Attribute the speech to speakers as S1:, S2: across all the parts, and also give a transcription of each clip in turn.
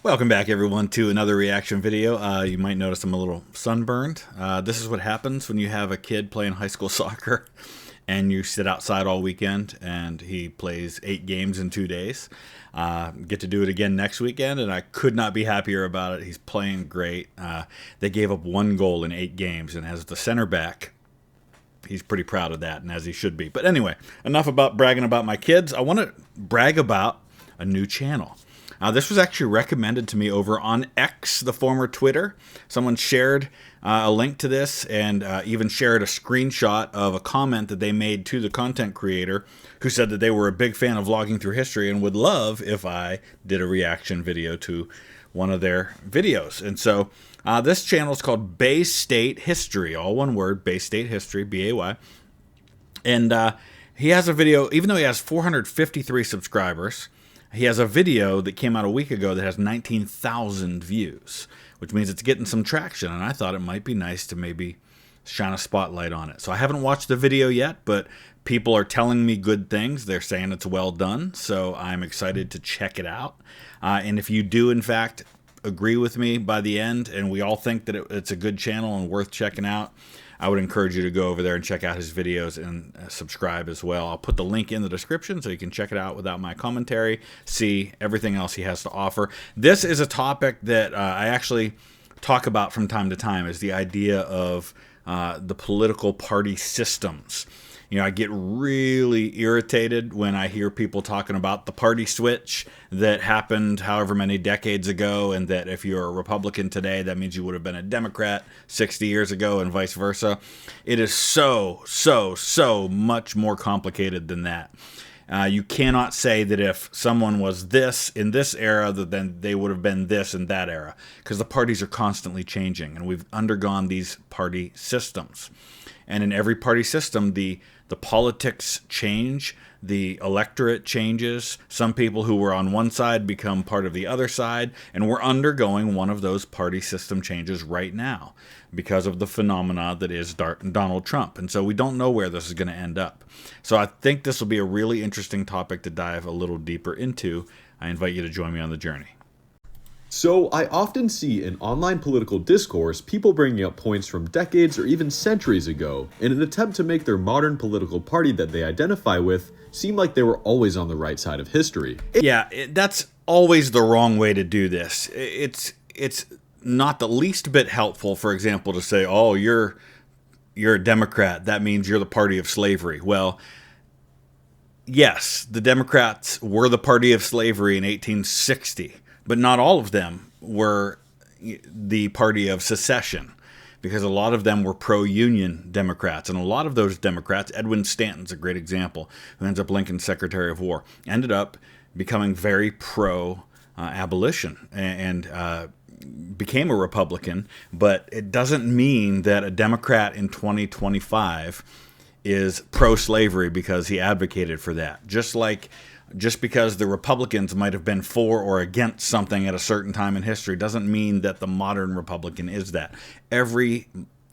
S1: Welcome back, everyone, to another reaction video. You might notice I'm a little sunburned. This is what happens when you have a kid playing high school soccer and you sit outside all weekend and he plays 8 games in 2 days. Get to do it again next weekend, and I could not be happier about it. He's playing great. They gave up 1 goal in 8 games, and as the center back, he's pretty proud of that, and as he should be. But anyway, enough about bragging about my kids. I want to brag about a new channel. This was actually recommended to me over on X, the former Twitter. Someone shared a link to this and even shared a screenshot of a comment that they made to the content creator, who said that they were a big fan of Vlogging Through History and would love if I did a reaction video to one of their videos. And so this channel is called BayStateHistory, all one word, BayStateHistory, B-A-Y. And he has a video, even though he has 453 subscribers, he has a video that came out a week ago that has 19,000 views, which means it's getting some traction, and I thought it might be nice to maybe shine a spotlight on it. So I haven't watched the video yet, but people are telling me good things. They're saying it's well done, so I'm excited to check it out. And if you do, in fact, agree with me by the end, and we all think that it's a good channel and worth checking out, I would encourage you to go over there and check out his videos and subscribe as well. I'll put the link in the description so you can check it out without my commentary, see everything else he has to offer. This is a topic that I actually talk about from time to time, is the idea of the political party systems. You know, I get really irritated when I hear people talking about the party switch that happened however many decades ago, and that if you're a Republican today, that means you would have been a Democrat 60 years ago, and vice versa. It is so much more complicated than that. You cannot say that if someone was this in this era, then they would have been this in that era, because the parties are constantly changing, and we've undergone these party systems. And in every party system, the politics change, the electorate changes. Some people who were on one side become part of the other side, and we're undergoing one of those party system changes right now because of the phenomena that is Donald Trump. And so we don't know where this is going to end up. So I think this will be a really interesting topic to dive a little deeper into. I invite you to join me on the journey.
S2: So, I often see in online political discourse people bringing up points from decades or even centuries ago in an attempt to make their modern political party that they identify with seem like they were always on the right side of history.
S1: That's always the wrong way to do this. It's not the least bit helpful, for example, to say, oh, you're a Democrat, that means you're the party of slavery. Well, yes, the Democrats were the party of slavery in 1860. But not all of them were the party of secession, because a lot of them were pro-union Democrats. And a lot of those Democrats, Edwin Stanton's a great example, who ends up Lincoln's Secretary of War, ended up becoming very pro-abolition and became a Republican. But it doesn't mean that a Democrat in 2025 is pro-slavery because he advocated for that. Just because the Republicans might have been for or against something at a certain time in history doesn't mean that the modern Republican is that. Every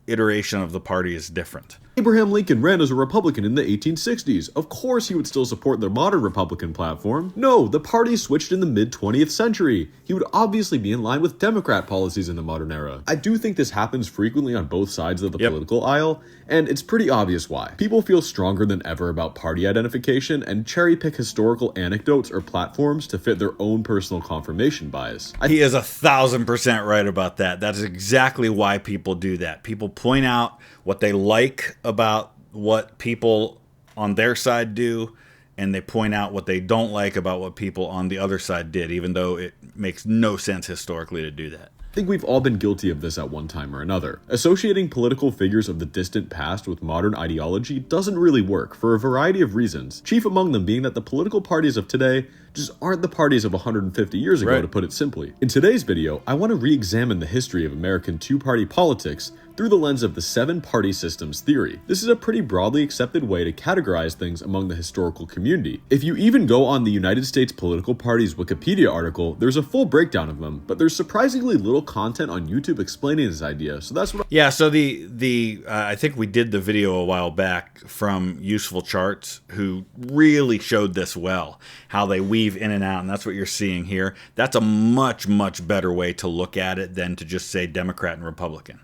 S1: iteration of the party is different.
S2: Abraham Lincoln ran as a Republican in the 1860s. Of course he would still support the modern Republican platform. No, the party switched in the mid-20th century. He would obviously be in line with Democrat policies in the modern era. I do think this happens frequently on both sides of the political aisle, and it's pretty obvious why. People feel stronger than ever about party identification and cherry-pick historical anecdotes or platforms to fit their own personal confirmation bias.
S1: He is 1,000% right about that. That's exactly why people do that. People point out what they like about what people on their side do, and they point out what they don't like about what people on the other side did, even though it makes no sense historically to do that.
S2: I think we've all been guilty of this at one time or another. Associating political figures of the distant past with modern ideology doesn't really work for a variety of reasons, chief among them being that the political parties of today just aren't the parties of 150 years ago, to put it simply. In today's video, I want to re-examine the history of American two-party politics through the lens of the 7-party systems theory. This is a pretty broadly accepted way to categorize things among the historical community. If you even go on the United States Political Party's Wikipedia article, there's a full breakdown of them, but there's surprisingly little content on YouTube explaining this idea, so that's what
S1: so I think we did the video a while back from Useful Charts, who really showed this well, how they weave weave in and out, and that's what you're seeing here. That's a much, much better way to look at it than to just say Democrat and Republican.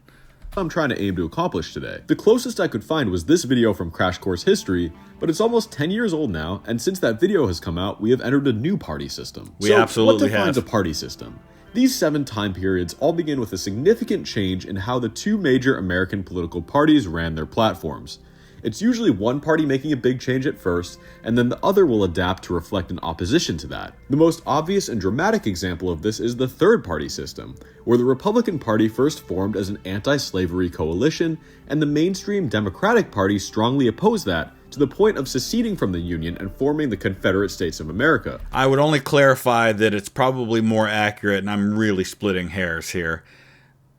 S2: I'm trying to aim to accomplish today. The closest I could find was this video from Crash Course History, but it's almost 10 years old now, and since that video has come out, we have entered a new party system.
S1: We absolutely
S2: what defines a party system? These 7 time periods all begin with a significant change in how the 2 major American political parties ran their platforms. It's usually one party making a big change at first, and then the other will adapt to reflect an opposition to that. The most obvious and dramatic example of this is the third party system, where the Republican Party first formed as an anti-slavery coalition, and the mainstream Democratic Party strongly opposed that, to the point of seceding from the Union and forming the Confederate States of America.
S1: I would only clarify that it's probably more accurate, and I'm really splitting hairs here.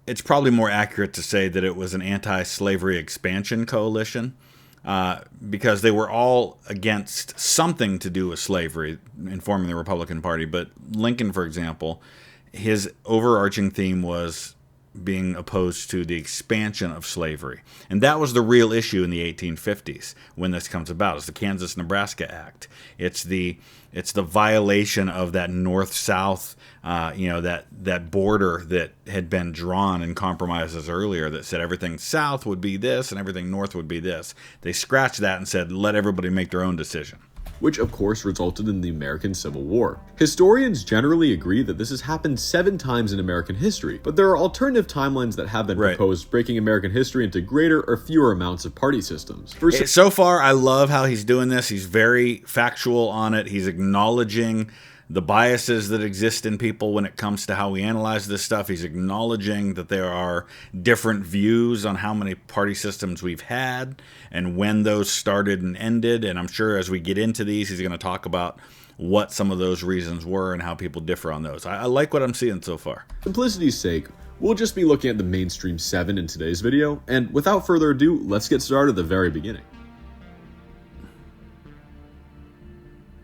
S1: It's probably more accurate to say that it was an anti-slavery expansion coalition. Because they were all against something to do with slavery in forming the Republican Party. But Lincoln, for example, his overarching theme was being opposed to the expansion of slavery. And that was the real issue in the 1850s when this comes about. It's the Kansas-Nebraska Act. It's the violation of that north-south, that border that had been drawn in compromises earlier that said everything south would be this and everything north would be this. They scratched that and said, let everybody make their own decision.
S2: Which of course resulted in the American Civil War. Historians generally agree that this has happened 7 times in American history, but there are alternative timelines that have been proposed, breaking American history into greater or fewer amounts of party systems.
S1: So far, I love how he's doing this. He's very factual on it. He's acknowledging the biases that exist in people when it comes to how we analyze this stuff. He's acknowledging that there are different views on how many party systems we've had and when those started and ended. And I'm sure as we get into these, he's going to talk about what some of those reasons were and how people differ on those. I like what I'm seeing so far.
S2: Simplicity's sake, we'll just be looking at the mainstream 7 in today's video. And without further ado, let's get started at the very beginning.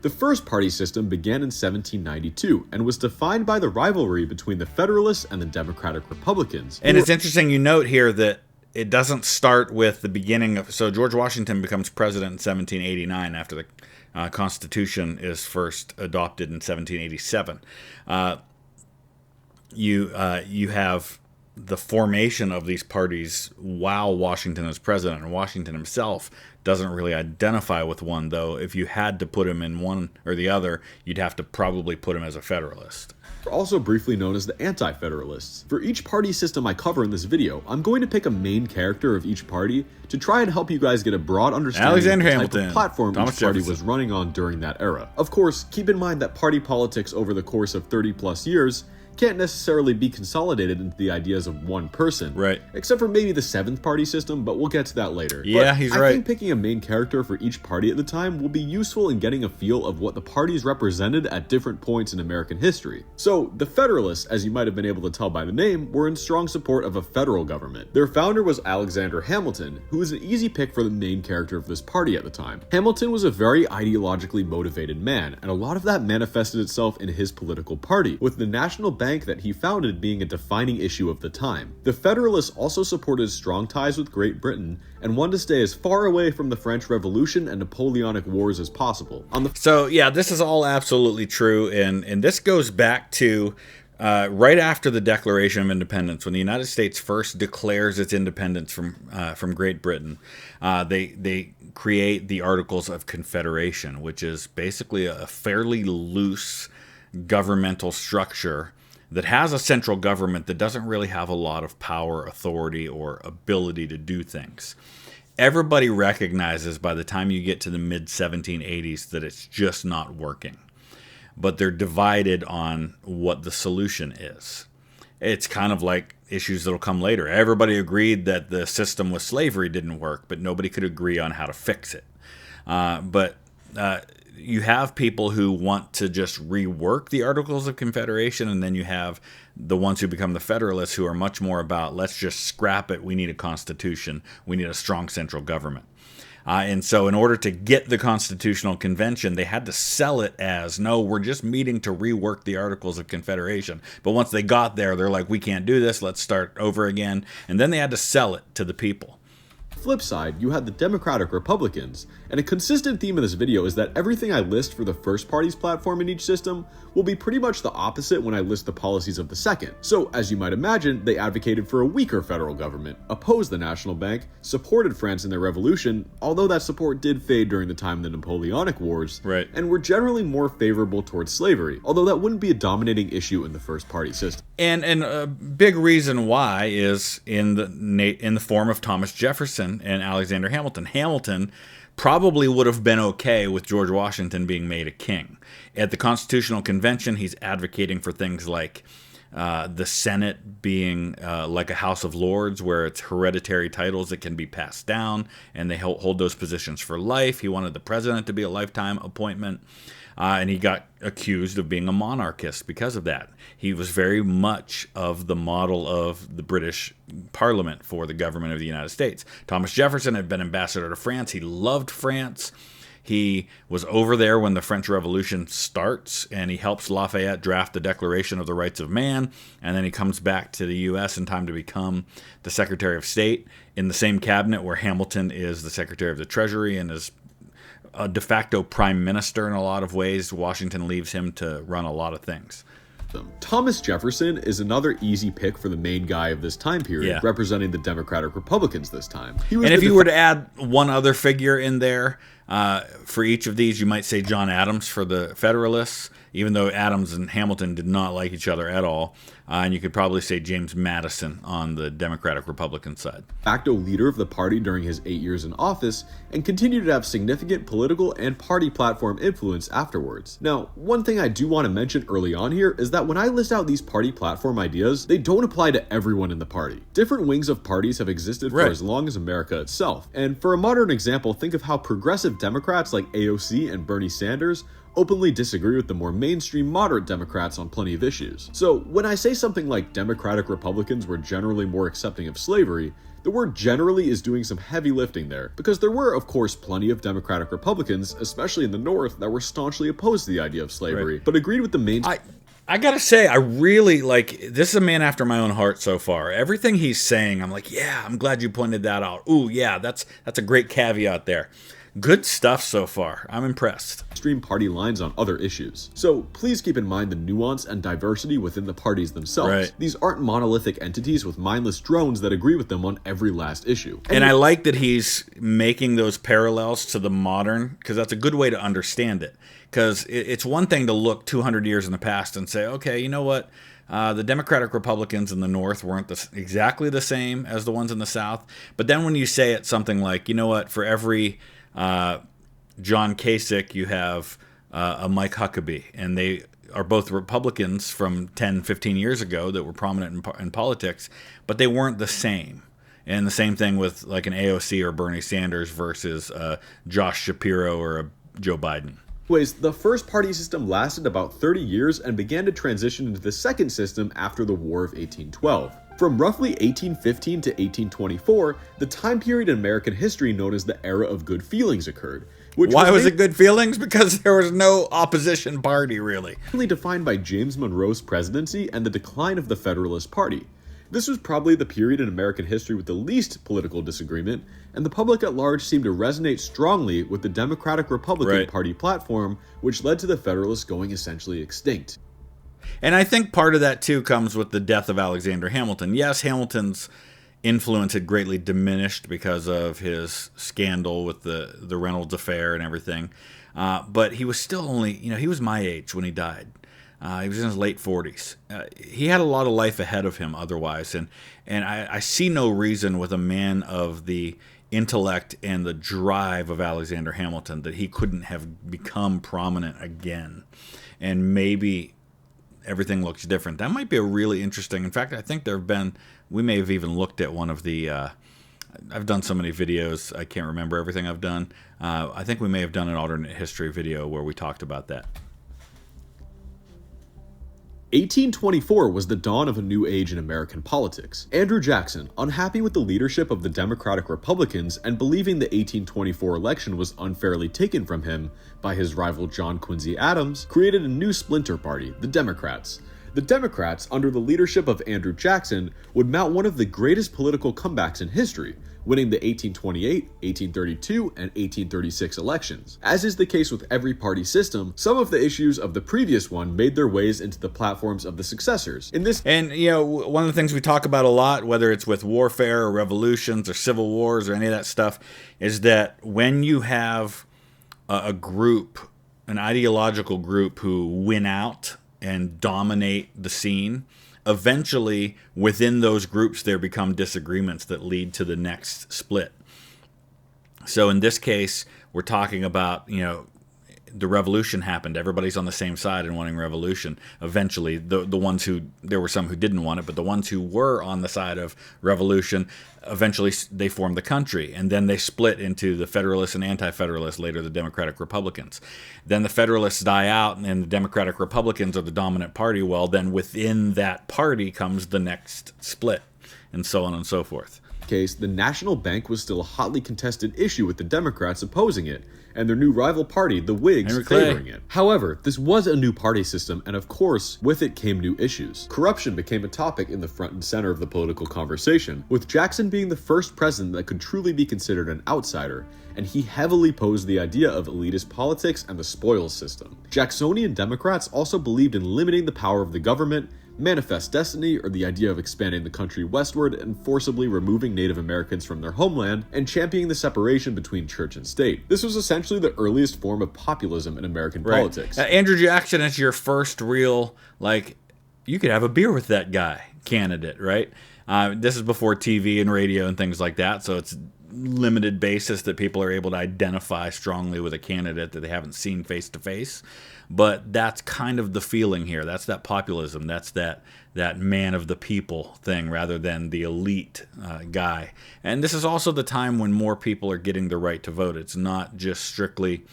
S2: The first party system began in 1792 and was defined by the rivalry between the Federalists and the Democratic Republicans.
S1: And it's interesting you note here that it doesn't start with the beginning of... So George Washington becomes president in 1789 after the Constitution is first adopted in 1787. You have the formation of these parties while Washington is president, and Washington himself doesn't really identify with one, though if you had to put him in one or the other, you'd have to probably put him as a Federalist.
S2: They're also briefly known as the Anti-Federalists. For each party system I cover in this video, I'm going to pick a main character of each party to try and help you guys get a broad understanding of the type of platform each party was running on during that era. Of course, keep in mind that party politics over the course of 30 plus years can't necessarily be consolidated into the ideas of one person.
S1: Right.
S2: Except for maybe the 7th party system, but we'll get to that later.
S1: Yeah, he's right.
S2: I think picking a main character for each party at the time will be useful in getting a feel of what the parties represented at different points in American history. So, the Federalists, as you might have been able to tell by the name, were in strong support of a federal government. Their founder was Alexander Hamilton, who was an easy pick for the main character of this party at the time. Hamilton was a very ideologically motivated man, and a lot of that manifested itself in his political party, with the National Bank that he founded being a defining issue of the time. The Federalists also supported strong ties with Great Britain and wanted to stay as far away from the French Revolution and Napoleonic Wars as possible.
S1: So yeah, this is all absolutely true, and this goes back to right after the Declaration of Independence, when the United States first declares its independence from Great Britain. They create the Articles of Confederation, which is basically a fairly loose governmental structure that has a central government that doesn't really have a lot of power, authority, or ability to do things. Everybody recognizes by the time you get to the mid-1780s that it's just not working. But they're divided on what the solution is. It's kind of like issues that'll come later. Everybody agreed that the system with slavery didn't work, but nobody could agree on how to fix it. You have people who want to just rework the Articles of Confederation, and then you have the ones who become the Federalists who are much more about, let's just scrap it, we need a constitution, we need a strong central government. And so in order to get the Constitutional Convention, they had to sell it as, no, we're just meeting to rework the Articles of Confederation. But once they got there, they're like, we can't do this, let's start over again. And then they had to sell it to the people.
S2: flip side, you had the Democratic Republicans, and a consistent theme in this video is that everything I list for the first party's platform in each system will be pretty much the opposite when I list the policies of the second. So, as you might imagine, they advocated for a weaker federal government, opposed the National Bank, supported France in their revolution, although that support did fade during the time of the Napoleonic Wars,
S1: right,
S2: and were generally more favorable towards slavery, although that wouldn't be a dominating issue in the first party system.
S1: And a big reason why is in the form of Thomas Jefferson and Alexander Hamilton. Hamilton probably would have been okay with George Washington being made a king. At the Constitutional Convention, he's advocating for things like the Senate being like a House of Lords, where it's hereditary titles that can be passed down, and they hold those positions for life. He wanted the president to be a lifetime appointment. And he got accused of being a monarchist because of that. He was very much of the model of the British Parliament for the government of the United States. Thomas Jefferson had been ambassador to France. He loved France. He was over there when the French Revolution starts, and he helps Lafayette draft the Declaration of the Rights of Man, and then he comes back to the U.S. in time to become the Secretary of State in the same cabinet where Hamilton is the Secretary of the Treasury and is a de facto prime minister in a lot of ways. Washington leaves him to run a lot of things.
S2: Thomas Jefferson is another easy pick for the main guy of this time period, representing the Democratic Republicans this time.
S1: And if you were to add one other figure in there for each of these, you might say John Adams for the Federalists, even though Adams and Hamilton did not like each other at all. And you could probably say James Madison on the Democratic-Republican side.
S2: De facto leader of the party during his 8 years in office, and continued to have significant political and party platform influence afterwards. Now, one thing I do want to mention early on here is that when I list out these party platform ideas, they don't apply to everyone in the party. Different wings of parties have existed for as long as America itself. And for a modern example, think of how progressive Democrats like AOC and Bernie Sanders openly disagree with the more mainstream moderate Democrats on plenty of issues. So when I say something like Democratic Republicans were generally more accepting of slavery, the word generally is doing some heavy lifting there, because there were, of course, plenty of Democratic Republicans, especially in the North, that were staunchly opposed to the idea of slavery, but agreed with the main...
S1: I gotta say, I really like, this is a man after my own heart so far. Everything he's saying, I'm like, yeah, I'm glad you pointed that out. Ooh, yeah, that's a great caveat there. Good stuff so far. I'm impressed.
S2: Extreme party lines on other issues. So please keep in mind the nuance and diversity within the parties themselves.
S1: Right.
S2: These aren't monolithic entities with mindless drones that agree with them on every last issue.
S1: And I like that he's making those parallels to the modern, because that's a good way to understand it. Because it's one thing to look 200 years in the past and say, okay, you know what? The Democratic Republicans in the North weren't exactly the same as the ones in the South. But then when you say it something like, you know what, for every John Kasich, you have a Mike Huckabee, and they are both Republicans from 10, 15 years ago that were prominent in politics, but they weren't the same. And the same thing with like an AOC or Bernie Sanders versus Josh Shapiro or a Joe Biden.
S2: Anyways, the first party system lasted about 30 years and began to transition into the second system after the War of 1812. From roughly 1815 to 1824, the time period in American history known as the Era of Good Feelings occurred.
S1: Why was it good feelings? Because there was no opposition party, really.
S2: Defined by James Monroe's presidency and the decline of the Federalist Party. This was probably the period in American history with the least political disagreement, and the public at large seemed to resonate strongly with the Democratic-Republican Party platform, which led to the Federalists going essentially extinct.
S1: And I think part of that, too, comes with the death of Alexander Hamilton. Yes, Hamilton's influence had greatly diminished because of his scandal with the Reynolds affair and everything. But he was still only, he was my age when he died. He was in his late 40s. He had a lot of life ahead of him otherwise. And I see no reason with a man of the intellect and the drive of Alexander Hamilton that he couldn't have become prominent again. And maybe everything looks different. That might be a really interesting... In fact, I think we may have even looked at one of the... I've done so many videos, I can't remember everything I've done. I think we may have done an alternate history video where we talked about that.
S2: 1824 was the dawn of a new age in American politics. Andrew Jackson, unhappy with the leadership of the Democratic Republicans and believing the 1824 election was unfairly taken from him by his rival John Quincy Adams, created a new splinter party, the Democrats. The Democrats, under the leadership of Andrew Jackson, would mount one of the greatest political comebacks in history, winning the 1828, 1832, and 1836 elections. As is the case with every party system, some of the issues of the previous one made their ways into the platforms of the successors.
S1: And, one of the things we talk about a lot, whether it's with warfare or revolutions or civil wars or any of that stuff, is that when you have a group, an ideological group who win out and dominate the scene, eventually within those groups there become disagreements that lead to the next split. So in this case, we're talking about, the revolution happened. Everybody's on the same side and wanting revolution. Eventually, the ones who, there were some who didn't want it, but the ones who were on the side of revolution, eventually they formed the country. And then they split into the Federalists and Anti-Federalists, later the Democratic Republicans. Then the Federalists die out and the Democratic Republicans are the dominant party. Well, then within that party comes the next split, and so on and so forth.
S2: Case, the National Bank was still a hotly contested issue with the Democrats opposing it, and their new rival party, the Whigs, favoring it. However, this was a new party system, and of course, with it came new issues. Corruption became a topic in the front and center of the political conversation, with Jackson being the first president that could truly be considered an outsider, and he heavily posed the idea of elitist politics and the spoils system. Jacksonian Democrats also believed in limiting the power of the government, manifest destiny, or the idea of expanding the country westward and forcibly removing Native Americans from their homeland, and championing the separation between church and state. This was essentially the earliest form of populism in American politics.
S1: Andrew Jackson is your first real, you could have a beer with that guy candidate, right? This is before TV and radio and things like that, so it's limited basis that people are able to identify strongly with a candidate that they haven't seen face to face. But that's kind of the feeling here. That's that populism. That's that man of the people thing rather than the elite guy. And this is also the time when more people are getting the right to vote. It's not just strictly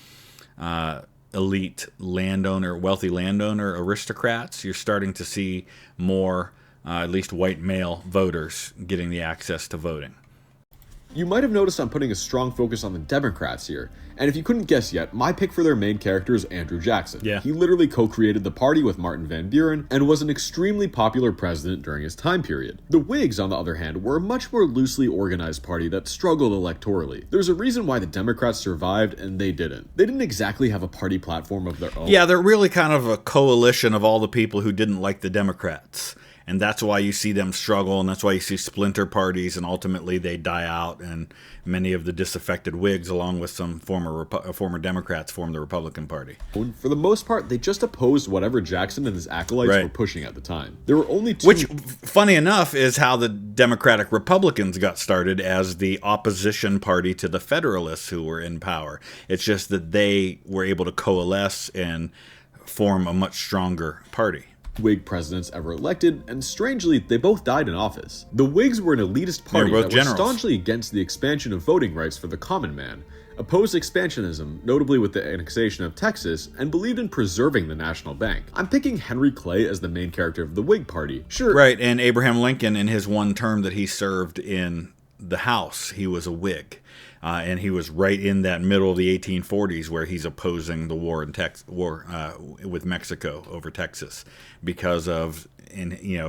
S1: elite landowner, wealthy landowner aristocrats. You're starting to see more, at least white male voters getting the access to voting.
S2: You might have noticed I'm putting a strong focus on the Democrats here, and if you couldn't guess yet, my pick for their main character is Andrew Jackson.
S1: Yeah.
S2: He literally co-created the party with Martin Van Buren and was an extremely popular president during his time period. The Whigs, on the other hand, were a much more loosely organized party that struggled electorally. There's a reason why the Democrats survived and they didn't. They didn't exactly have a party platform of their own.
S1: Yeah, they're really kind of a coalition of all the people who didn't like the Democrats. And that's why you see them struggle, and that's why you see splinter parties, and ultimately they die out, and many of the disaffected Whigs, along with some former Democrats, form the Republican Party.
S2: For the most part, they just opposed whatever Jackson and his acolytes were pushing at the time. There were only two...
S1: Which, funny enough, is how the Democratic Republicans got started as the opposition party to the Federalists who were in power. It's just that they were able to coalesce and form a much stronger party.
S2: Whig presidents ever elected, and strangely, they both died in office. The Whigs were an elitist party that were staunchly against the expansion of voting rights for the common man, opposed expansionism, notably with the annexation of Texas, and believed in preserving the national bank. I'm picking Henry Clay as the main character of the Whig Party. Sure.
S1: Right, and Abraham Lincoln, in his one term that he served in the House, he was a Whig. And he was right in that middle of the 1840s where he's opposing the war with Mexico over Texas because of,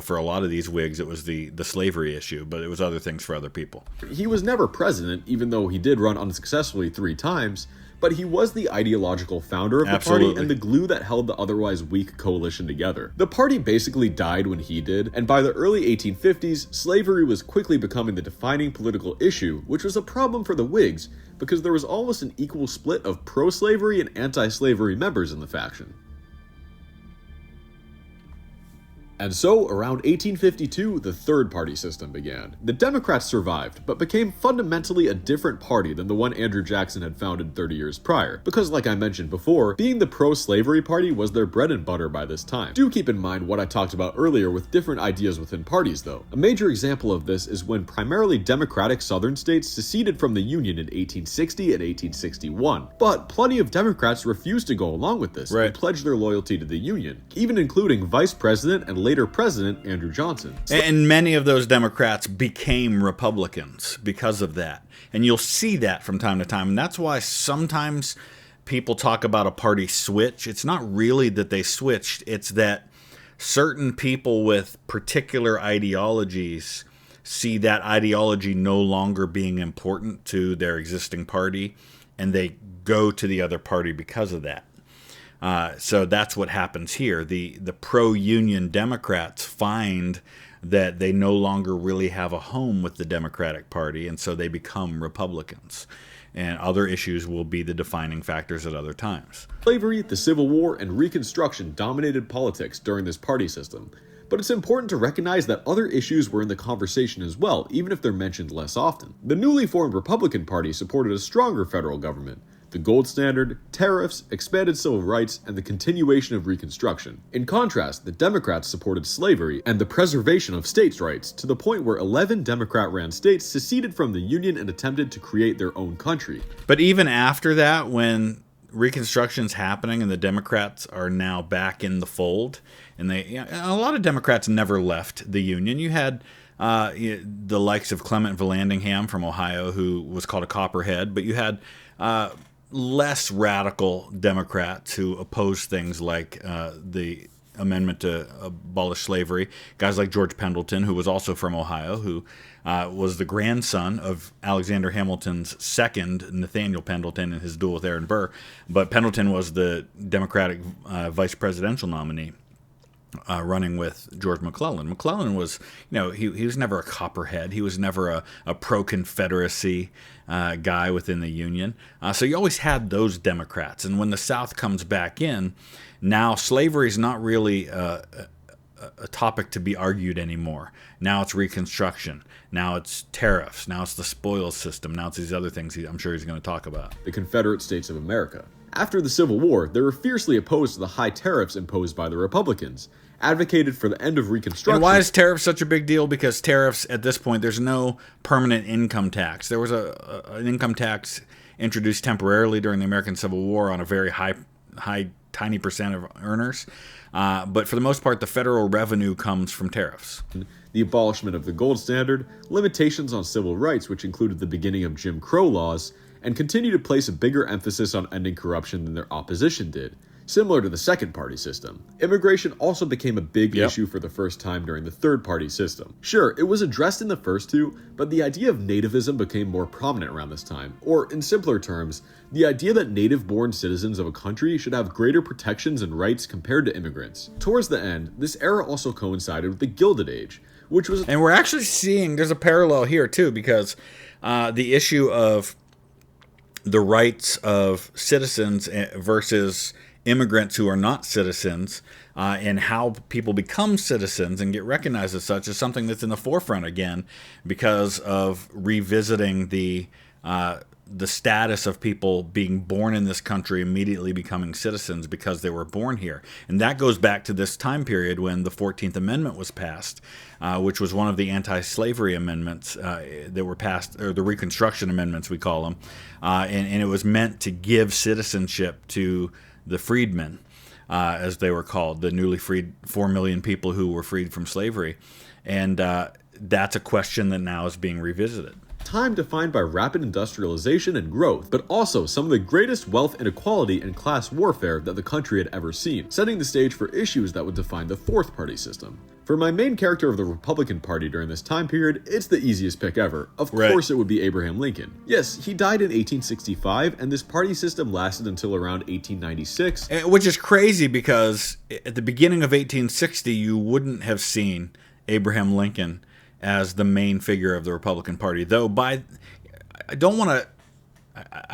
S1: for a lot of these Whigs, it was the slavery issue, but it was other things for other people.
S2: He was never president, even though he did run unsuccessfully 3 times, but he was the ideological founder of the party and the glue that held the otherwise weak coalition together. The party basically died when he did, and by the early 1850s, slavery was quickly becoming the defining political issue, which was a problem for the Whigs, because there was almost an equal split of pro-slavery and anti-slavery members in the faction. And so, around 1852, the third party system began. The Democrats survived, but became fundamentally a different party than the one Andrew Jackson had founded 30 years prior, because like I mentioned before, being the pro-slavery party was their bread and butter by this time. Do keep in mind what I talked about earlier with different ideas within parties though. A major example of this is when primarily Democratic Southern states seceded from the Union in 1860 and 1861, but plenty of Democrats refused to go along with this and pledged their loyalty to the Union, even including Vice President and later President Andrew Johnson.
S1: And many of those Democrats became Republicans because of that. And you'll see that from time to time. And that's why sometimes people talk about a party switch. It's not really that they switched. It's that certain people with particular ideologies see that ideology no longer being important to their existing party, and they go to the other party because of that. So that's what happens here. The pro-union Democrats find that they no longer really have a home with the Democratic Party, and so they become Republicans. And other issues will be the defining factors at other times.
S2: Slavery, the Civil War, and Reconstruction dominated politics during this party system. But it's important to recognize that other issues were in the conversation as well, even if they're mentioned less often. The newly formed Republican Party supported a stronger federal government, the gold standard, tariffs, expanded civil rights, and the continuation of Reconstruction. In contrast, the Democrats supported slavery and the preservation of states' rights, to the point where 11 Democrat-ran states seceded from the Union and attempted to create their own country.
S1: But even after that, when Reconstruction's happening and the Democrats are now back in the fold, and a lot of Democrats never left the Union. You had the likes of Clement Vallandigham from Ohio, who was called a Copperhead, but you had less radical Democrats who opposed things like the amendment to abolish slavery. Guys like George Pendleton, who was also from Ohio, who was the grandson of Alexander Hamilton's second, Nathaniel Pendleton, in his duel with Aaron Burr. But Pendleton was the Democratic vice presidential nominee, running with George McClellan. McClellan was, he was never a Copperhead. He was never a pro-Confederacy guy within the Union. So you always had those Democrats. And when the South comes back in, now slavery is not really a topic to be argued anymore. Now it's Reconstruction. Now it's tariffs. Now it's the spoils system. Now it's these other things I'm sure he's going to talk about.
S2: The Confederate States of America. After the Civil War, they were fiercely opposed to the high tariffs imposed by the Republicans, advocated for the end of Reconstruction.
S1: And why is tariffs such a big deal? Because tariffs, at this point, there's no permanent income tax. There was an income tax introduced temporarily during the American Civil War on a very tiny percent of earners. But for the most part, the federal revenue comes from tariffs.
S2: The abolishment of the gold standard, limitations on civil rights, which included the beginning of Jim Crow laws, and continue to place a bigger emphasis on ending corruption than their opposition did, similar to the second party system. Immigration also became a big issue for the first time during the third party system. Sure, it was addressed in the first two, but the idea of nativism became more prominent around this time, or in simpler terms, the idea that native-born citizens of a country should have greater protections and rights compared to immigrants. Towards the end, this era also coincided with the Gilded Age, which was...
S1: And we're actually seeing, there's a parallel here too, because the issue of the rights of citizens versus immigrants who are not citizens, and how people become citizens and get recognized as such, is something that's in the forefront again because of revisiting the status of people being born in this country immediately becoming citizens because they were born here. And that goes back to this time period when the 14th Amendment was passed, which was one of the anti-slavery amendments that were passed, or the Reconstruction Amendments we call them, and it was meant to give citizenship to the freedmen, as they were called, the newly freed 4 million people who were freed from slavery. And that's a question that now is being revisited.
S2: Time defined by rapid industrialization and growth, but also some of the greatest wealth inequality and class warfare that the country had ever seen, setting the stage for issues that would define the fourth party system. For my main character of the Republican Party during this time period, it's the easiest pick ever. Of course it would be Abraham Lincoln. Yes, he died in 1865, and this party system lasted until around 1896.
S1: Which is crazy because at the beginning of 1860, you wouldn't have seen Abraham Lincoln as the main figure of the Republican Party. Though I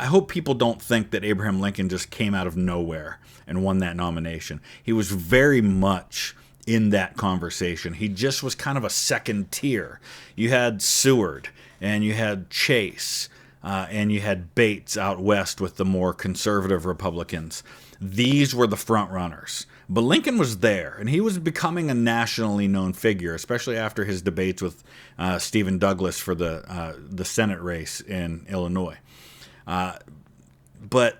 S1: hope people don't think that Abraham Lincoln just came out of nowhere and won that nomination. He was very much in that conversation. He just was kind of a second tier. You had Seward, and you had Chase, and you had Bates out west with the more conservative Republicans. These were the front runners. But Lincoln was there, and he was becoming a nationally known figure, especially after his debates with Stephen Douglas for the Senate race in Illinois. But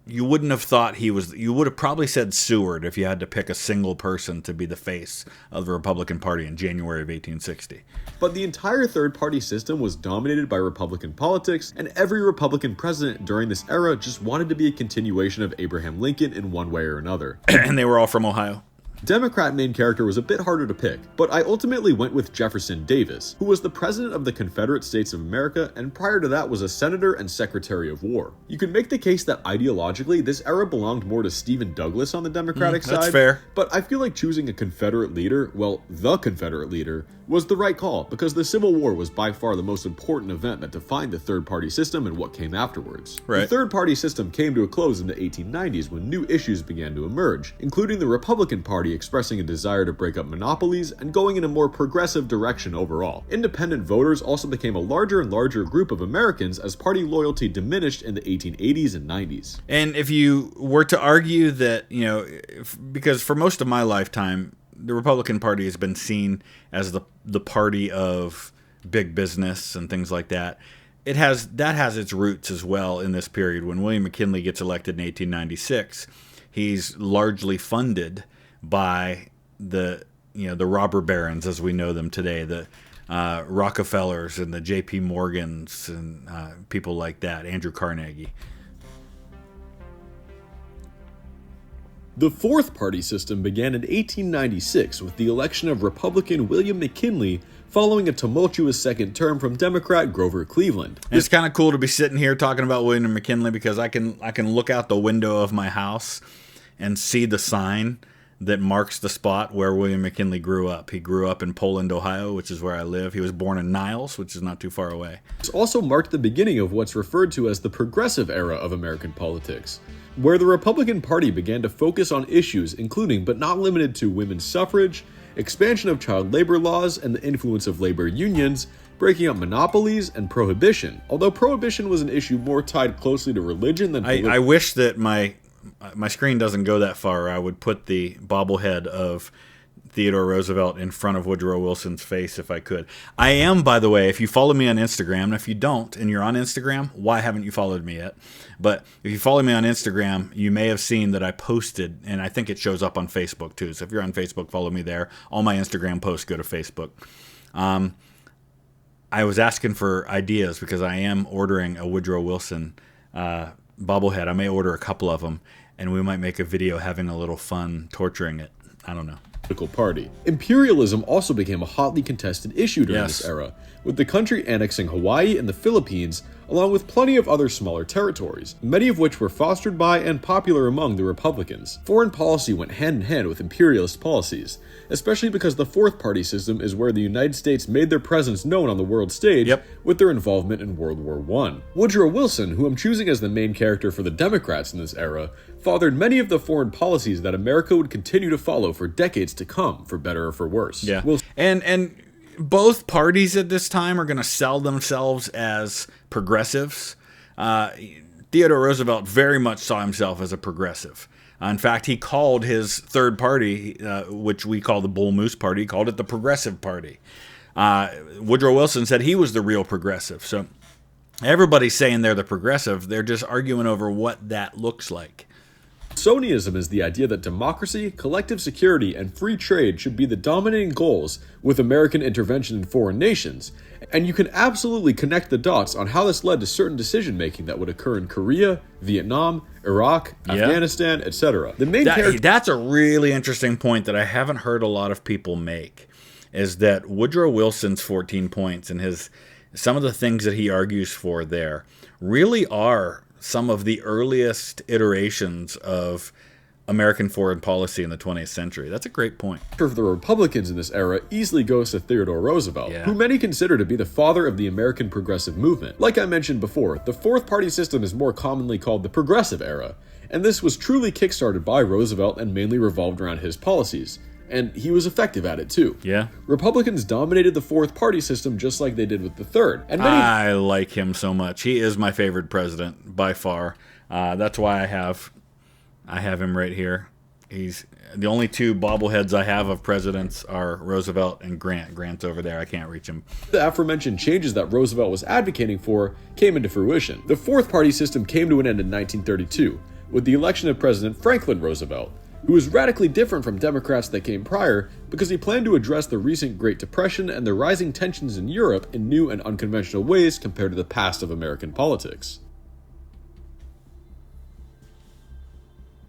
S1: you wouldn't have thought he was... You would have probably said Seward if you had to pick a single person to be the face of the Republican Party in January of 1860.
S2: But the entire third-party system was dominated by Republican politics, and every Republican president during this era just wanted to be a continuation of Abraham Lincoln in one way or another.
S1: And they were all from Ohio.
S2: Democrat main character was a bit harder to pick, but I ultimately went with Jefferson Davis, who was the President of the Confederate States of America and prior to that was a Senator and Secretary of War. You could make the case that ideologically, this era belonged more to Stephen Douglas on the Democratic side.
S1: That's fair.
S2: But I feel like choosing a Confederate leader, well, the Confederate leader, was the right call because the Civil War was by far the most important event that defined the third-party system and what came afterwards.
S1: Right.
S2: The third-party system came to a close in the 1890s when new issues began to emerge, including the Republican Party expressing a desire to break up monopolies and going in a more progressive direction overall. Independent voters also became a larger and larger group of Americans as party loyalty diminished in the 1880s and 90s.
S1: And if you were to argue that, because for most of my lifetime, the Republican Party has been seen as the party of big business and things like that. That has its roots as well in this period. When William McKinley gets elected in 1896, he's largely funded by the robber barons as we know them today, the Rockefellers and the J.P. Morgans and people like that, Andrew Carnegie.
S2: The fourth party system began in 1896 with the election of Republican William McKinley following a tumultuous second term from Democrat Grover Cleveland.
S1: And it's kind of cool to be sitting here talking about William McKinley because I can look out the window of my house and see the sign that marks the spot where William McKinley grew up. He grew up in Poland, Ohio, which is where I live. He was born in Niles, which is not too far away.
S2: This also marked the beginning of what's referred to as the progressive era of American politics, where the Republican Party began to focus on issues including but not limited to women's suffrage, expansion of child labor laws and the influence of labor unions, breaking up monopolies, and prohibition, although prohibition was an issue more tied closely to religion than political.
S1: I wish that my screen doesn't go that far. I would put the bobblehead of Theodore Roosevelt in front of Woodrow Wilson's face if I could. I am, by the way, if you follow me on Instagram, and if you don't, and you're on Instagram, why haven't you followed me yet? But if you follow me on Instagram, you may have seen that I posted, and I think it shows up on Facebook too. So if you're on Facebook, follow me there. All my Instagram posts go to Facebook. I was asking for ideas because I am ordering a Woodrow Wilson bobblehead. I may order a couple of them, and we might make a video having a little fun torturing it. I don't know.
S2: Party. Imperialism also became a hotly contested issue during this era, with the country annexing Hawaii and the Philippines, along with plenty of other smaller territories, many of which were fostered by and popular among the Republicans. Foreign policy went hand in hand with imperialist policies, especially because the fourth party system is where the United States made their presence known on the world stage with their involvement in World War I. Woodrow Wilson, who I'm choosing as the main character for the Democrats in this era, fathered many of the foreign policies that America would continue to follow for decades to come, for better or for worse.
S1: Yeah. And both parties at this time are going to sell themselves as progressives. Theodore Roosevelt very much saw himself as a progressive. In fact, he called his third party, which we call the Bull Moose Party, he called it the Progressive Party. Woodrow Wilson said he was the real progressive. So everybody's saying they're the progressive. They're just arguing over what that looks like.
S2: Wilsonianism is the idea that democracy, collective security, and free trade should be the dominating goals with American intervention in foreign nations, and you can absolutely connect the dots on how this led to certain decision-making that would occur in Korea, Vietnam, Iraq, Afghanistan, etc.
S1: That's a really interesting point that I haven't heard a lot of people make, is that Woodrow Wilson's 14 points and some of the things that he argues for there really are some of the earliest iterations of American foreign policy in the 20th century. That's a great point.
S2: For the Republicans in this era easily goes to Theodore Roosevelt, who many consider to be the father of the American progressive movement. Like I mentioned before, the fourth party system is more commonly called the progressive era, and this was truly kickstarted by Roosevelt and mainly revolved around his policies. And he was effective at it too.
S1: Yeah.
S2: Republicans dominated the fourth party system just like they did with the third. And
S1: I like him so much. He is my favorite president by far. That's why I have him right here. He's the only two bobbleheads I have of presidents are Roosevelt and Grant. Grant's over there. I can't reach him.
S2: The aforementioned changes that Roosevelt was advocating for came into fruition. The fourth party system came to an end in 1932 with the election of President Franklin Roosevelt, who was radically different from Democrats that came prior because he planned to address the recent Great Depression and the rising tensions in Europe in new and unconventional ways compared to the past of American politics.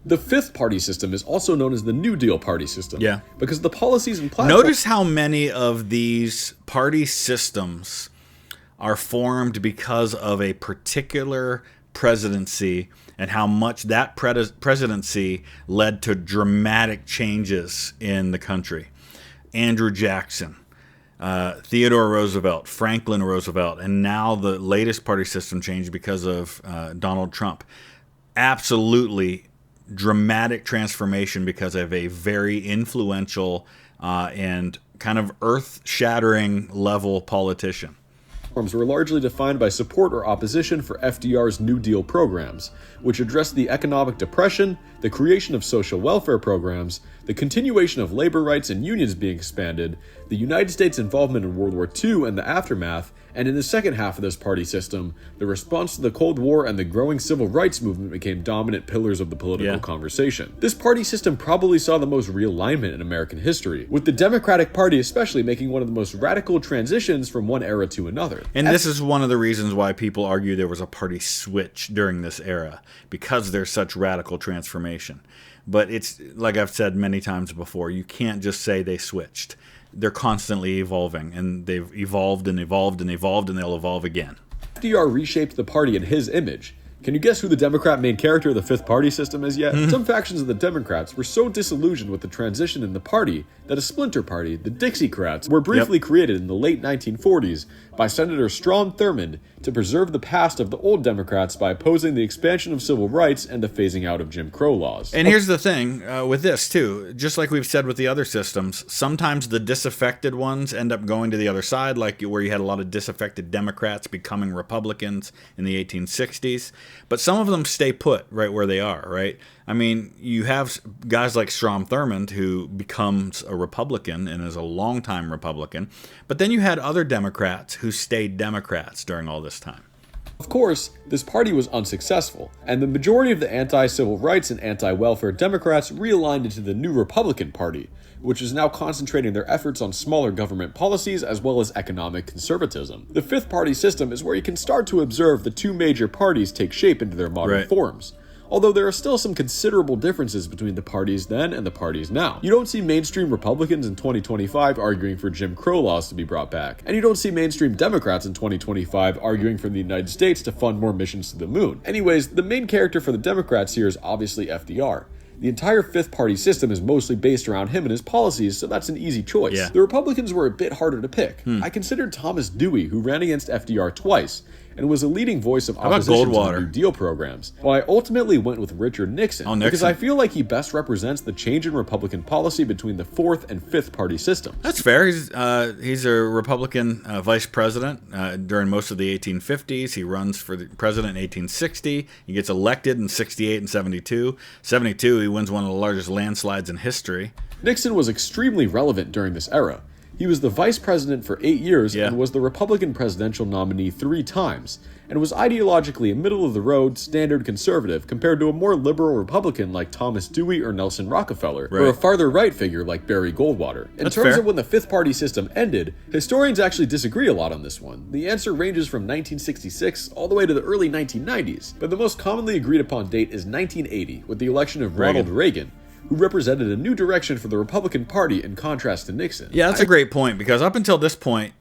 S2: The fifth party system is also known as the New Deal party system.
S1: Yeah.
S2: Because the policies and platforms...
S1: Notice how many of these party systems are formed because of a particular presidency and how much that presidency led to dramatic changes in the country. Andrew Jackson, Theodore Roosevelt, Franklin Roosevelt, and now the latest party system change because of Donald Trump. Absolutely dramatic transformation because of a very influential and kind of earth-shattering level politician.
S2: Were largely defined by support or opposition for FDR's New Deal programs, which addressed the economic depression, the creation of social welfare programs, the continuation of labor rights and unions being expanded, the United States' involvement in World War II and the aftermath, and in the second half of this party system, the response to the Cold War and the growing civil rights movement became dominant pillars of the political conversation. This party system probably saw the most realignment in American history, with the Democratic Party especially making one of the most radical transitions from one era to another.
S1: And this is one of the reasons why people argue there was a party switch during this era, because there's such radical transformation. But it's, like I've said many times before, you can't just say they switched. They're constantly evolving, and they've evolved and evolved and evolved, and they'll evolve again.
S2: FDR reshaped the party in his image. Can you guess who the Democrat main character of the fifth party system is yet? Some factions of the Democrats were so disillusioned with the transition in the party that a splinter party, the Dixiecrats, were briefly created in the late 1940s by Senator Strom Thurmond to preserve the past of the old Democrats by opposing the expansion of civil rights and the phasing out of Jim Crow laws.
S1: And here's the thing with this, too. Just like we've said with the other systems, sometimes the disaffected ones end up going to the other side, like where you had a lot of disaffected Democrats becoming Republicans in the 1860s. But some of them stay put right where they are, right? I mean, you have guys like Strom Thurmond, who becomes a Republican and is a longtime Republican. But then you had other Democrats who stayed Democrats during all this time.
S2: Of course, this party was unsuccessful, and the majority of the anti-civil rights and anti-welfare Democrats realigned into the new Republican Party, which is now concentrating their efforts on smaller government policies as well as economic conservatism. The fifth party system is where you can start to observe the two major parties take shape into their modern forms. Although there are still some considerable differences between the parties then and the parties now. You don't see mainstream Republicans in 2025 arguing for Jim Crow laws to be brought back, and you don't see mainstream Democrats in 2025 arguing for the United States to fund more missions to the moon. Anyways, the main character for the Democrats here is obviously FDR. The entire fifth party system is mostly based around him and his policies, so that's an easy choice. The Republicans were a bit harder to pick. I considered Thomas Dewey, who ran against FDR twice, and was a leading voice of opposition to the New Deal programs. Well, I ultimately went with Richard Nixon, because I feel like he best represents the change in Republican policy between the fourth and fifth party systems.
S1: That's fair. He's a Republican vice president during most of the 1850s. He runs for the president in 1860. He gets elected in 68 and 72. 72, he wins one of the largest landslides in history.
S2: Nixon was extremely relevant during this era. He was the vice president for 8 years and was the Republican presidential nominee 3 times, and was ideologically a middle-of-the-road, standard conservative compared to a more liberal Republican like Thomas Dewey or Nelson Rockefeller, or a farther-right figure like Barry Goldwater. In terms of when the fifth party system ended, historians actually disagree a lot on this one. The answer ranges from 1966 all the way to the early 1990s, but the most commonly agreed upon date is 1980, with the election of Ronald Reagan, who represented a new direction for the Republican Party in contrast to Nixon.
S1: Yeah, that's a great point, because up until this point,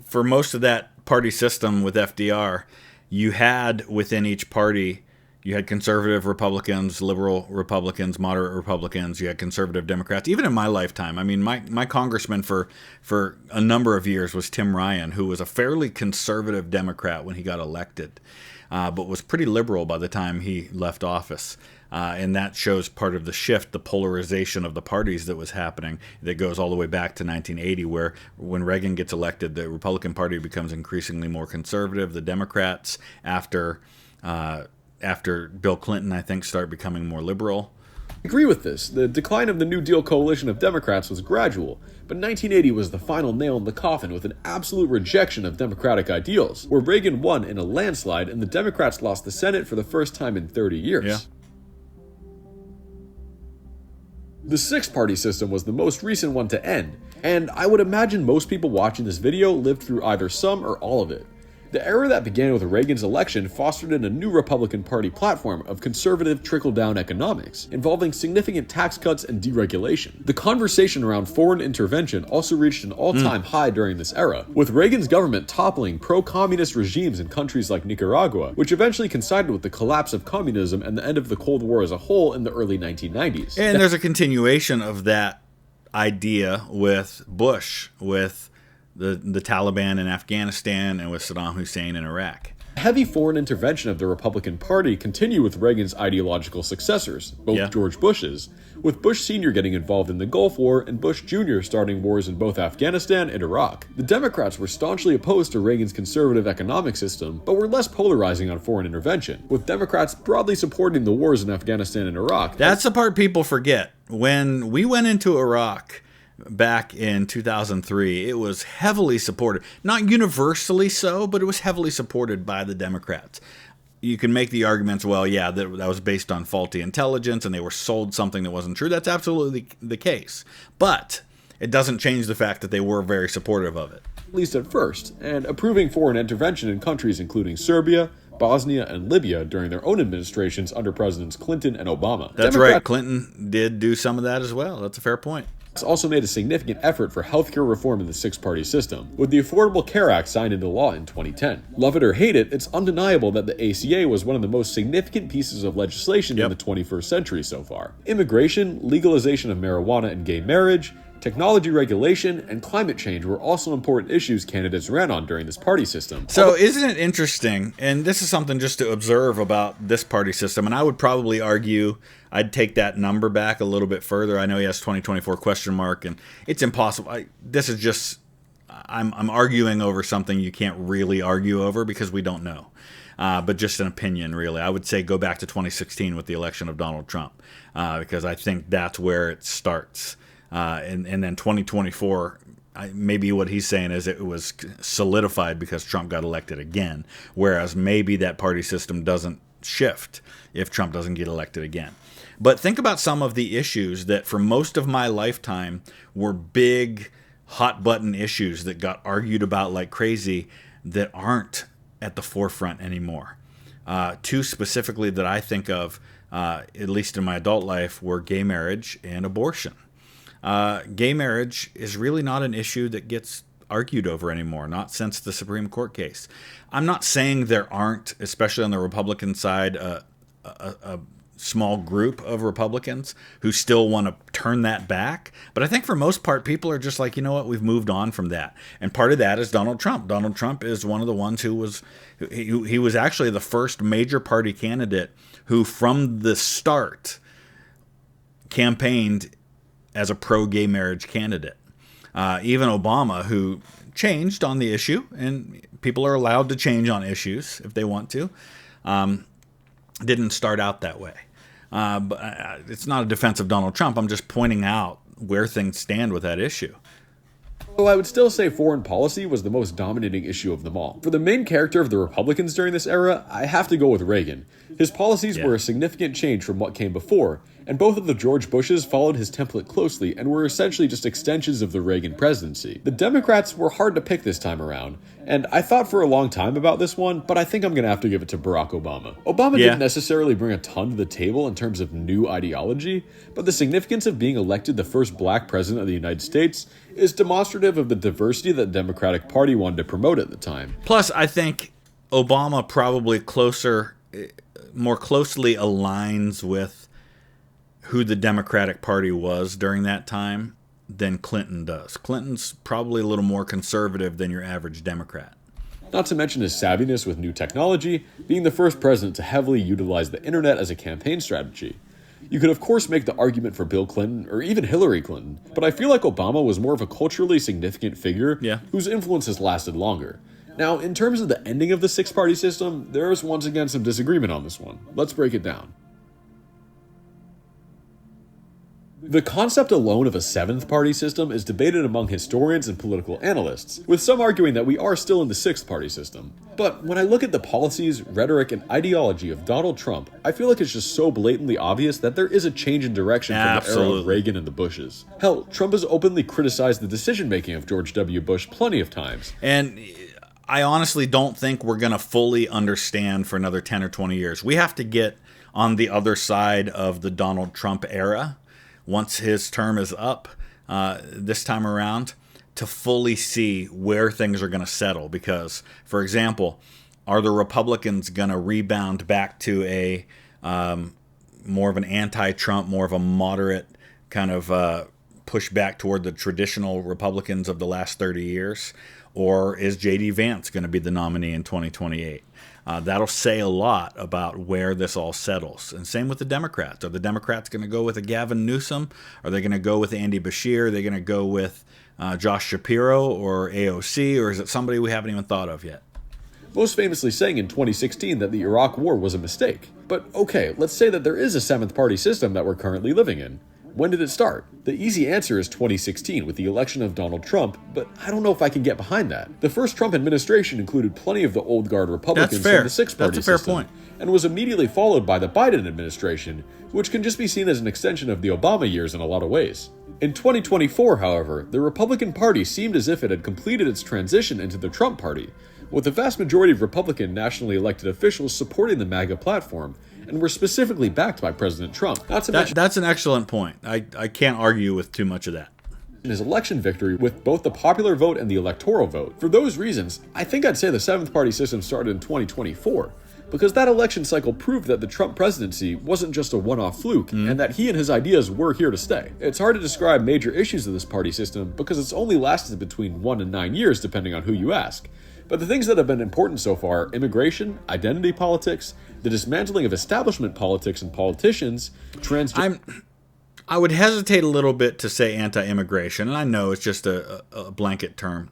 S1: for most of that party system with FDR, you had within each party, you had conservative Republicans, liberal Republicans, moderate Republicans, you had conservative Democrats. Even in my lifetime, I mean, my congressman for a number of years was Tim Ryan, who was a fairly conservative Democrat when he got elected, but was pretty liberal by the time he left office. And that shows part of the shift, the polarization of the parties that was happening, that goes all the way back to 1980, where when Reagan gets elected, the Republican Party becomes increasingly more conservative. The Democrats, after Bill Clinton, I think, start becoming more liberal.
S2: I agree with this. The decline of the New Deal coalition of Democrats was gradual, but 1980 was the final nail in the coffin with an absolute rejection of democratic ideals, where Reagan won in a landslide and the Democrats lost the Senate for the first time in 30 years. The sixth party system was the most recent one to end, and I would imagine most people watching this video lived through either some or all of it. The era that began with Reagan's election fostered in a new Republican Party platform of conservative trickle-down economics, involving significant tax cuts and deregulation. The conversation around foreign intervention also reached an all-time high during this era, with Reagan's government toppling pro-communist regimes in countries like Nicaragua, which eventually coincided with the collapse of communism and the end of the Cold War as a whole in the early 1990s.
S1: And there's a continuation of that idea with Bush, with the Taliban in Afghanistan, and with Saddam Hussein in Iraq.
S2: Heavy foreign intervention of the Republican Party continued with Reagan's ideological successors, both George Bush's, with Bush Sr. getting involved in the Gulf War and Bush Jr. starting wars in both Afghanistan and Iraq. The Democrats were staunchly opposed to Reagan's conservative economic system, but were less polarizing on foreign intervention, with Democrats broadly supporting the wars in Afghanistan and Iraq.
S1: That's the part people forget. When we went into Iraq back in 2003, it was heavily supported. Not universally so, but it was heavily supported by the Democrats. You can make the arguments, well, yeah, that was based on faulty intelligence and they were sold something that wasn't true. That's absolutely the case. But it doesn't change the fact that they were very supportive of it.
S2: At least at first, and approving foreign intervention in countries including Serbia, Bosnia, and Libya during their own administrations under Presidents Clinton and Obama.
S1: That's right. Clinton did do some of that as well. That's a fair point.
S2: Also made a significant effort for healthcare reform in the six-party system, with the Affordable Care Act signed into law in 2010. Love it or hate it, it's undeniable that the ACA was one of the most significant pieces of legislation in the 21st century so far. Immigration, legalization of marijuana and gay marriage, technology regulation, and climate change were also important issues candidates ran on during this party system.
S1: So isn't it interesting, and this is something just to observe about this party system, and I would probably argue I'd take that number back a little bit further. I know he has 2024 question mark, and it's impossible. This is just, I'm arguing over something you can't really argue over because we don't know. But just an opinion, really. I would say go back to 2016 with the election of Donald Trump, because I think that's where it starts. And then 2024, maybe what he's saying is it was solidified because Trump got elected again, whereas maybe that party system doesn't shift if Trump doesn't get elected again. But think about some of the issues that for most of my lifetime were big, hot-button issues that got argued about like crazy that aren't at the forefront anymore. Two specifically that I think of, at least in my adult life, were gay marriage and abortion. Gay marriage is really not an issue that gets argued over anymore, not since the Supreme Court case. I'm not saying there aren't, especially on the Republican side, a small group of Republicans who still want to turn that back. But I think for most part, people are just like, you know what, we've moved on from that. And part of that is Donald Trump. Donald Trump is one of the ones who was, he was actually the first major party candidate who from the start campaigned as a pro-gay marriage candidate. Even Obama, who changed on the issue, and people are allowed to change on issues if they want to, didn't start out that way. But it's not a defense of Donald Trump. I'm just pointing out where things stand with that issue.
S2: Well, I would still say foreign policy was the most dominating issue of them all. For the main character of the Republicans during this era, I have to go with Reagan. His policies were a significant change from what came before, and both of the George Bushes followed his template closely and were essentially just extensions of the Reagan presidency. The Democrats were hard to pick this time around, and I thought for a long time about this one, but I think I'm going to have to give it to Barack Obama. Obama didn't necessarily bring a ton to the table in terms of new ideology, but the significance of being elected the first black president of the United States is demonstrative of the diversity that the Democratic Party wanted to promote at the time.
S1: Plus, I think Obama probably more closely aligns with who the Democratic Party was during that time than Clinton does. Clinton's probably a little more conservative than your average Democrat.
S2: Not to mention his savviness with new technology, being the first president to heavily utilize the internet as a campaign strategy. You could of course make the argument for Bill Clinton or even Hillary Clinton, but I feel like Obama was more of a culturally significant figure whose influence has lasted longer. Now, in terms of the ending of the six-party system, there is once again some disagreement on this one. Let's break it down. The concept alone of a seventh party system is debated among historians and political analysts, with some arguing that we are still in the sixth party system. But when I look at the policies, rhetoric, and ideology of Donald Trump, I feel like it's just so blatantly obvious that there is a change in direction from the era of Reagan and the Bushes. Hell, Trump has openly criticized the decision-making of George W. Bush plenty of times.
S1: And I honestly don't think we're going to fully understand for another 10 or 20 years. We have to get on the other side of the Donald Trump era once his term is up this time around to fully see where things are going to settle. Because, for example, are the Republicans going to rebound back to a more of an anti-Trump, more of a moderate kind of push back toward the traditional Republicans of the last 30 years? Or is J.D. Vance going to be the nominee in 2028? That'll say a lot about where this all settles. And same with the Democrats. Are the Democrats going to go with a Gavin Newsom? Are they going to go with Andy Beshear? Are they going to go with Josh Shapiro or AOC? Or is it somebody we haven't even thought of yet?
S2: Most famously saying in 2016 that the Iraq War was a mistake. But okay, let's say that there is a seventh party system that we're currently living in. When did it start? The easy answer is 2016 with the election of Donald Trump, but I don't know if I can get behind that. The first Trump administration included plenty of the old guard Republicans from the six-party system. That's a fair point. And was immediately followed by the Biden administration, which can just be seen as an extension of the Obama years in a lot of ways. In 2024, however, the Republican Party seemed as if it had completed its transition into the Trump Party, with the vast majority of Republican nationally elected officials supporting the MAGA platform, and were specifically backed by President Trump. Not to mention,
S1: that's an excellent point. I can't argue with too much of that.
S2: His election victory with both the popular vote and the electoral vote. For those reasons, I think I'd say the seventh party system started in 2024, because that election cycle proved that the Trump presidency wasn't just a one-off fluke, and that he and his ideas were here to stay. It's hard to describe major issues of this party system because it's only lasted between 1 and 9 years depending on who you ask. But the things that have been important so far, immigration, identity politics, the dismantling of establishment politics and politicians,
S1: I would hesitate a little bit to say anti-immigration, and I know it's just a blanket term.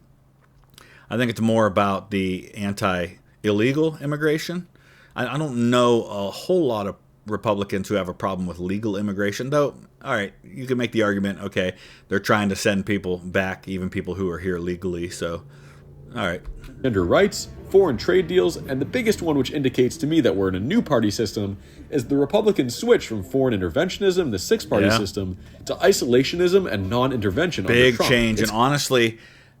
S1: I think it's more about the anti-illegal immigration. I don't know a whole lot of Republicans who have a problem with legal immigration, though. All right, you can make the argument, okay, they're trying to send people back, even people who are here legally, so all right.
S2: Gender rights, foreign trade deals, and the biggest one which indicates to me that we're in a new party system is the Republican switch from foreign interventionism, the six-party system, to isolationism and non-intervention.
S1: Big change, and honestly,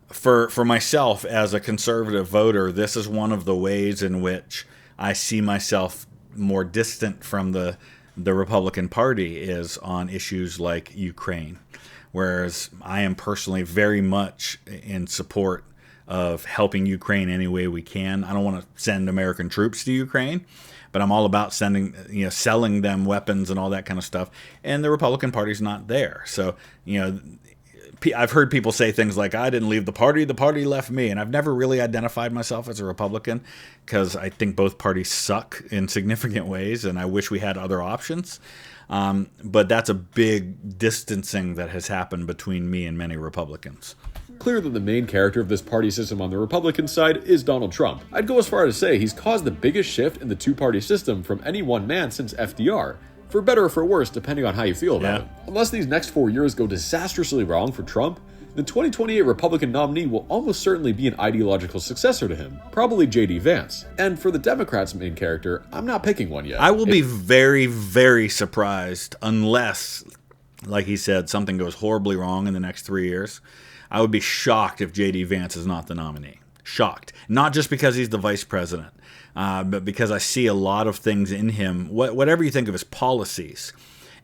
S1: for myself as a conservative voter, this is one of the ways in which I see myself more distant from the Republican Party is on issues like Ukraine, whereas I am personally very much in support of helping Ukraine any way we can. I don't want to send American troops to Ukraine, but I'm all about selling them weapons and all that kind of stuff. And the Republican Party's not there. So, I've heard people say things like, I didn't leave the party left me. And I've never really identified myself as a Republican because I think both parties suck in significant ways, and I wish we had other options. But that's a big distancing that has happened between me and many Republicans.
S2: Clear that the main character of this party system on the Republican side is Donald Trump. I'd go as far as to say he's caused the biggest shift in the two-party system from any one man since FDR, for better or for worse, depending on how you feel about it. Unless these next 4 years go disastrously wrong for Trump, the 2028 Republican nominee will almost certainly be an ideological successor to him, probably J.D. Vance. And for the Democrats' main character, I'm not picking one yet.
S1: I will be very, very surprised unless, like he said, something goes horribly wrong in the next 3 years. I would be shocked if J.D. Vance is not the nominee. Shocked. Not just because he's the vice president, but because I see a lot of things in him, whatever you think of his policies.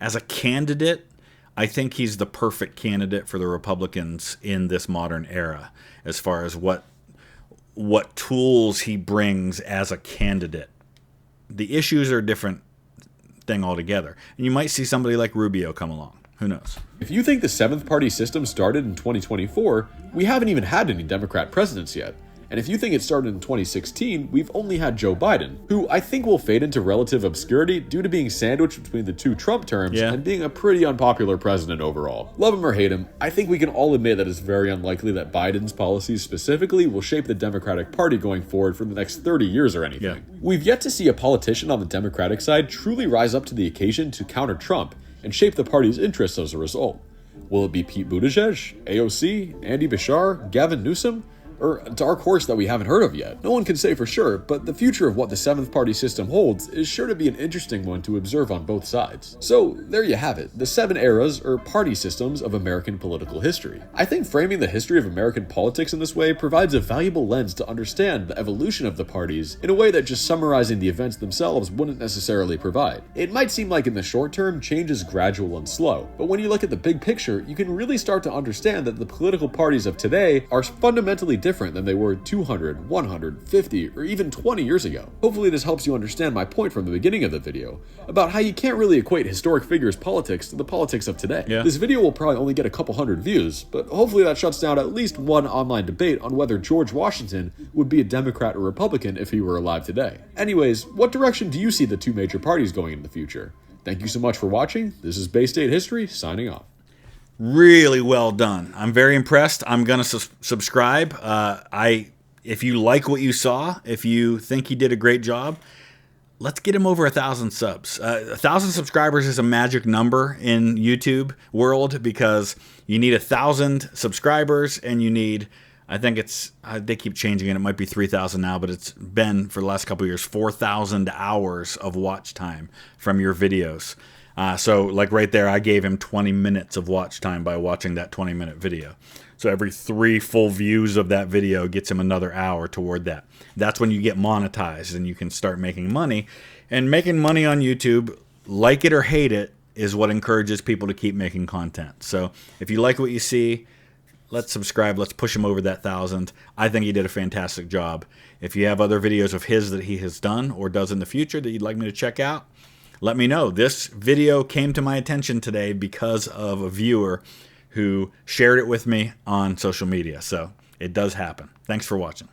S1: As a candidate, I think he's the perfect candidate for the Republicans in this modern era, as far as what tools he brings as a candidate. The issues are a different thing altogether. And you might see somebody like Rubio come along. Who knows?
S2: If you think the seventh party system started in 2024, we haven't even had any Democrat presidents yet. And if you think it started in 2016, we've only had Joe Biden, who I think will fade into relative obscurity due to being sandwiched between the two Trump terms and being a pretty unpopular president overall. Love him or hate him, I think we can all admit that it's very unlikely that Biden's policies specifically will shape the Democratic Party going forward for the next 30 years or anything. We've yet to see a politician on the Democratic side truly rise up to the occasion to counter Trump and shape the party's interests as a result. Will it be Pete Buttigieg, AOC, Andy Beshear, Gavin Newsom? or a dark horse that we haven't heard of yet? No one can say for sure, but the future of what the seventh party system holds is sure to be an interesting one to observe on both sides. So there you have it, the 7 eras or party systems of American political history. I think framing the history of American politics in this way provides a valuable lens to understand the evolution of the parties in a way that just summarizing the events themselves wouldn't necessarily provide. It might seem like in the short term, change is gradual and slow, but when you look at the big picture, you can really start to understand that the political parties of today are fundamentally different than they were 200, 150, or even 20 years ago. Hopefully this helps you understand my point from the beginning of the video about how you can't really equate historic figures' politics to the politics of today.
S1: Yeah.
S2: This video will probably only get a couple hundred views, but hopefully that shuts down at least one online debate on whether George Washington would be a Democrat or Republican if he were alive today. Anyways, what direction do you see the two major parties going in the future? Thank you so much for watching. This is Bay State History, signing off.
S1: Really well done. I'm very impressed. I'm gonna subscribe. If you like what you saw, if you think he did a great job, let's get him over 1,000 subs. 1,000 subscribers is a magic number in YouTube world because you need 1,000 subscribers and you need, I think it's, they keep changing it. It might be 3,000 now, but it's been for the last couple of years, 4,000 hours of watch time from your videos. So like right there, I gave him 20 minutes of watch time by watching that 20-minute video. So every 3 full views of that video gets him another hour toward that. That's when you get monetized and you can start making money. And making money on YouTube, like it or hate it, is what encourages people to keep making content. So if you like what you see, let's subscribe. Let's push him over that 1,000. I think he did a fantastic job. If you have other videos of his that he has done or does in the future that you'd like me to check out, let me know. This video came to my attention today because of a viewer who shared it with me on social media. So it does happen. Thanks for watching.